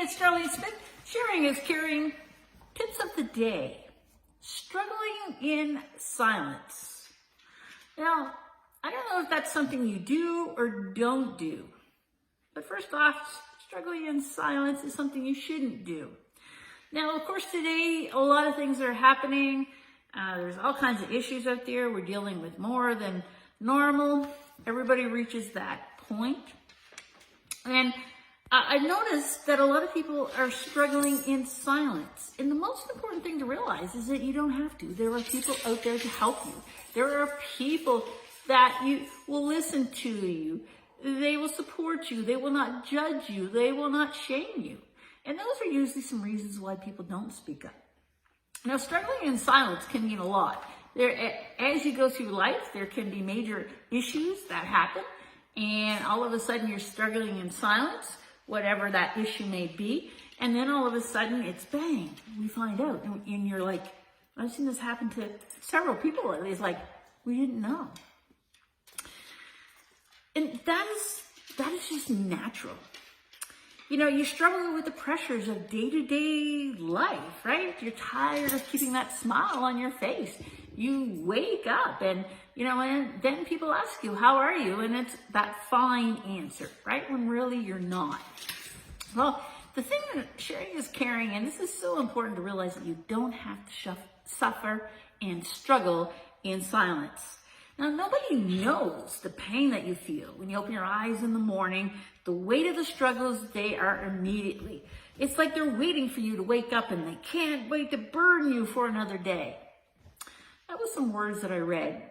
it's Darlene Smith. Sharing is caring. Tips of the day. Struggling in silence. Now, I don't know if that's something you do or don't do. But first off, struggling in silence is something you shouldn't do. Now, of course, today, a lot of things are happening. There's all kinds of issues out there. We're dealing with more than normal. Everybody reaches that point. And I've noticed that a lot of people are struggling in silence. And the most important thing to realize is that you don't have to. There are people out there to help you. There are people that will listen to you. They will support you. They will not judge you. They will not shame you. And those are usually some reasons why people don't speak up. Now, struggling in silence can mean a lot. As you go through life, there can be major issues that happen. And all of a sudden, you're struggling in silence, whatever that issue may be. And then all of a sudden, it's bang, we find out. And you're like, I've seen this happen to several people. It's like, we didn't know. And that is just natural. You know, you're struggling with the pressures of day-to-day life, right? You're tired of keeping that smile on your face. You wake up and, and then people ask you, how are you? And it's that fine answer, right? When really you're not. Well, the thing that sharing is caring, and this is so important to realize that you don't have to suffer and struggle in silence. Now, nobody knows the pain that you feel when you open your eyes in the morning, the weight of the struggles they are immediately. It's like they're waiting for you to wake up and they can't wait to burn you for another day. That was some words that I read,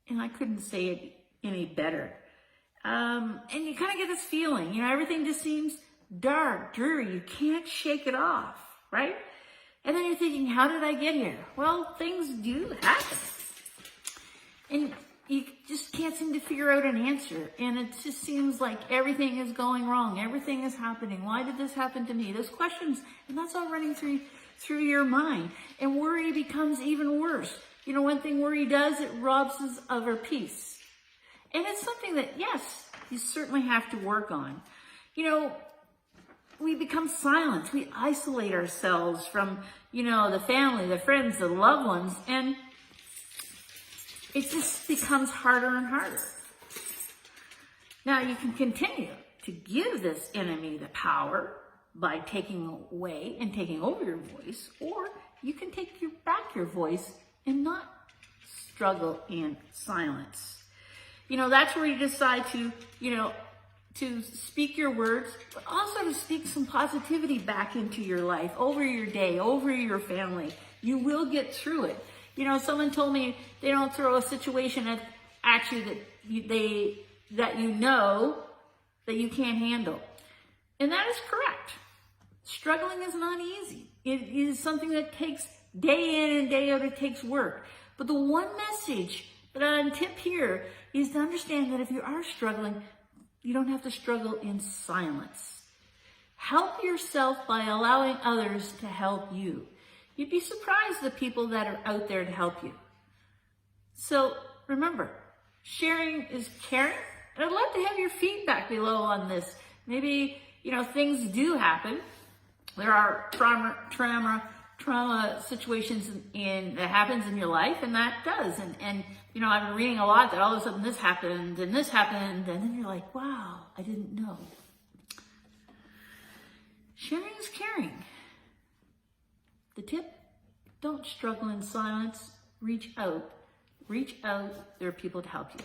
and I couldn't say it any better. And you kind of get this feeling, everything just seems dark, dreary. You can't shake it off, right? And then you're thinking, how did I get here? Well, things do happen. And you just can't seem to figure out an answer. And it just seems like everything is going wrong. Everything is happening. Why did this happen to me? Those questions, and that's all running through your mind. And worry becomes even worse. One thing worry does, it robs us of our peace. And it's something that, yes, you certainly have to work on. We become silent. We isolate ourselves from, the family, the friends, the loved ones. And it just becomes harder and harder. Now, you can continue to give this enemy the power by taking away and taking over your voice, or you can take back your voice and not struggle in silence. That's where you decide to speak your words, but also to speak some positivity back into your life, over your day, over your family. You will get through it. Someone told me they don't throw a situation at that you can't handle. And that is correct. Struggling is not easy. It is something that takes day in and day out. It takes work. But the one message that I tip here is to understand that if you are struggling, you don't have to struggle in silence. Help yourself by allowing others to help you. You'd be surprised the people that are out there to help you. So remember, sharing is caring. And I'd love to have your feedback below on this. Maybe, things do happen. There are trauma situations that happens in your life, and that does. And I've been reading a lot that all of a sudden this happened, and then you're like, wow, I didn't know. Sharing is caring. The tip, don't struggle in silence. Reach out. There are people to help you.